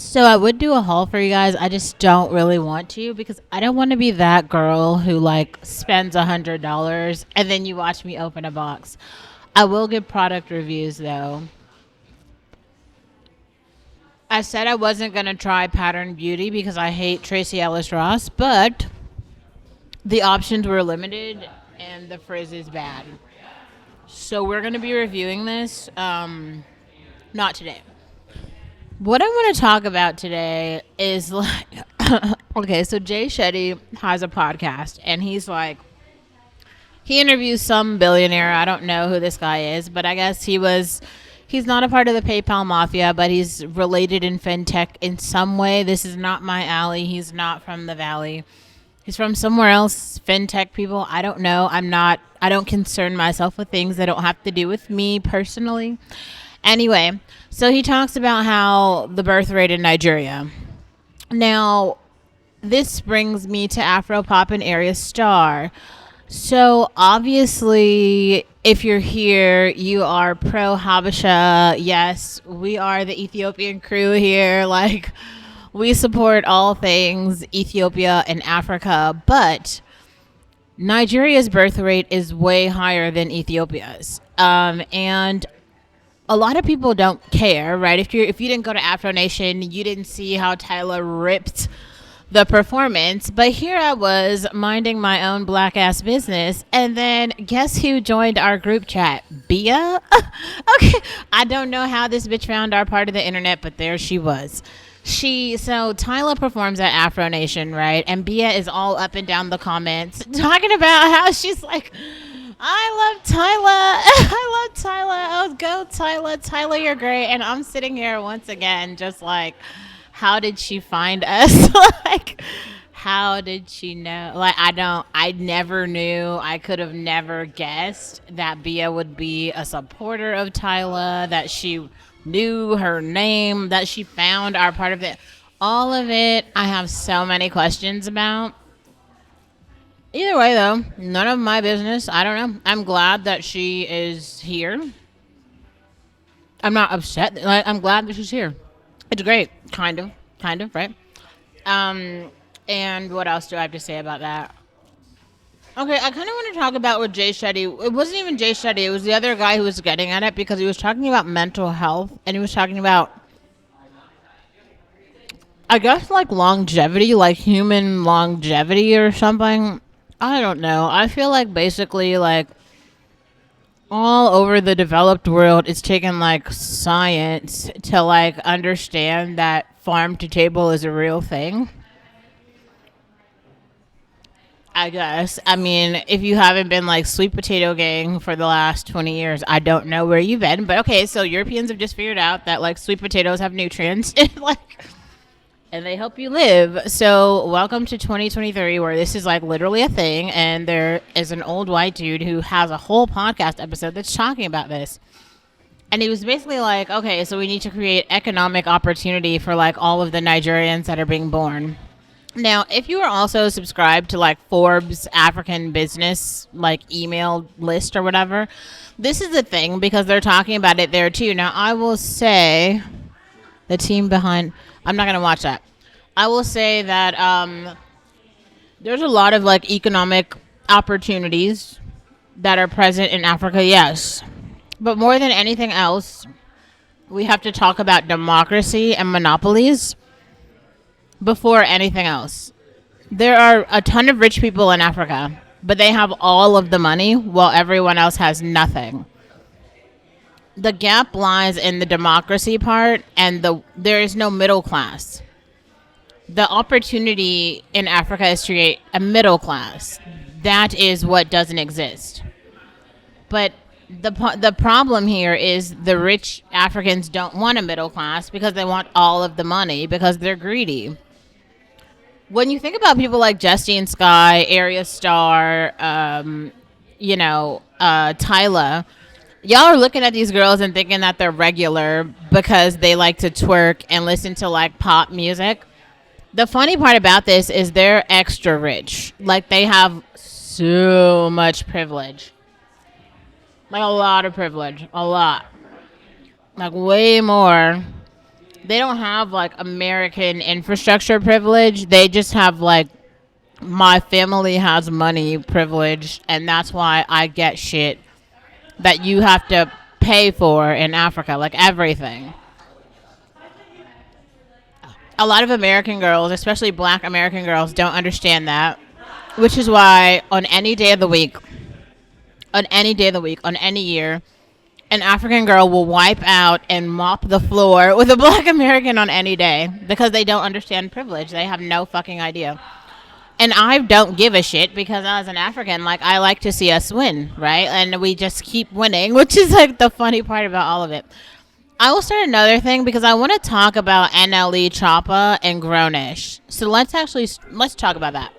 So I would do a haul for you guys. I just don't really want to because I don't want to be that girl who like spends $100 and then you watch me open a box. I will give product reviews though. I said I wasn't gonna try Pattern Beauty because I hate Tracy Ellis Ross, but the options were limited and the frizz is bad. So we're gonna be reviewing this. Not today. What I want to talk about today is like, okay, so Jay Shetty has a podcast and he's like, he interviews some billionaire. I don't know who this guy is, but I guess he's not a part of the PayPal mafia, but he's related in fintech in some way. This is not my alley. He's not from the Valley. He's from somewhere else. Fintech people. I don't know. I don't concern myself with things that don't have to do with me personally. Anyway, so he talks about how the birth rate in Nigeria. Now, this brings me to Afropop and Area Star. So obviously, if you're here, you are pro Habesha. Yes, we are the Ethiopian crew here. Like, we support all things Ethiopia and Africa, but Nigeria's birth rate is way higher than Ethiopia's. And a lot of people don't care, right? If you didn't go to Afro Nation, you didn't see how Tyler ripped the performance. But here I was minding my own black ass business, and then guess who joined our group chat? Bia. Okay, I don't know how this bitch found our part of the internet, but there she was. So Tyla performs at Afro Nation, right? And Bia is all up and down the comments talking about how she's like, I love Tyla. I love Tyla. Oh, go Tyla. Tyla, you're great. And I'm sitting here once again, just like, how did she find us? Like, how did she know? Like, I never knew. I could have never guessed that Bia would be a supporter of Tyla, that she knew her name, that she found our part of it. All of it, I have so many questions about. Either way, though, none of my business. I don't know. I'm glad that she is here. I'm not upset. Like, I'm glad that she's here. It's great. Kind of, right? And what else do I have to say about that? Okay, I kind of want to talk about with Jay Shetty. It wasn't even Jay Shetty. It was the other guy who was getting at it because he was talking about mental health and he was talking about, I guess, like longevity, like human longevity or something. I don't know. I feel like basically like all over the developed world it's taken like science to like understand that farm to table is a real thing. I guess. I mean, if you haven't been like sweet potato gang for the last 20 years, I don't know where you've been. But okay, so Europeans have just figured out that like sweet potatoes have nutrients. And they help you live. So welcome to 2023 where this is like literally a thing. And there is an old white dude who has a whole podcast episode that's talking about this. And he was basically like, okay, so we need to create economic opportunity for like all of the Nigerians that are being born. Now, if you are also subscribed to like Forbes African business, like email list or whatever, this is a thing because they're talking about it there too. Now, I will say the team behind, I'm not going to watch that. I will say that there's a lot of like economic opportunities that are present in Africa, yes. But more than anything else, we have to talk about democracy and monopolies before anything else. There are a ton of rich people in Africa, but they have all of the money while everyone else has nothing. The gap lies in the democracy part and there is no middle class. The opportunity in Africa is to create a middle class. That is what doesn't exist. But the problem here is the rich Africans don't want a middle class because they want all of the money because they're greedy. When you think about people like Justine Sky, Area Star, Tyla, y'all are looking at these girls and thinking that they're regular because they like to twerk and listen to like pop music. The funny part about this is they're extra rich. Like they have so much privilege. Like a lot of privilege. A lot. Like way more They don't have like American infrastructure privilege. They just have like my family has money privilege, and that's why I get shit that you have to pay for in Africa, like everything. A lot of American girls, especially black American girls, don't understand that, which is why on any day of the week, on any day of the week, on any year, an African girl will wipe out and mop the floor with a black American on any day because they don't understand privilege. They have no fucking idea. And I don't give a shit because as an African, like, I like to see us win, right? And we just keep winning, which is like the funny part about all of it. I will start another thing because I want to talk about NLE Choppa and Grownish. So let's talk about that.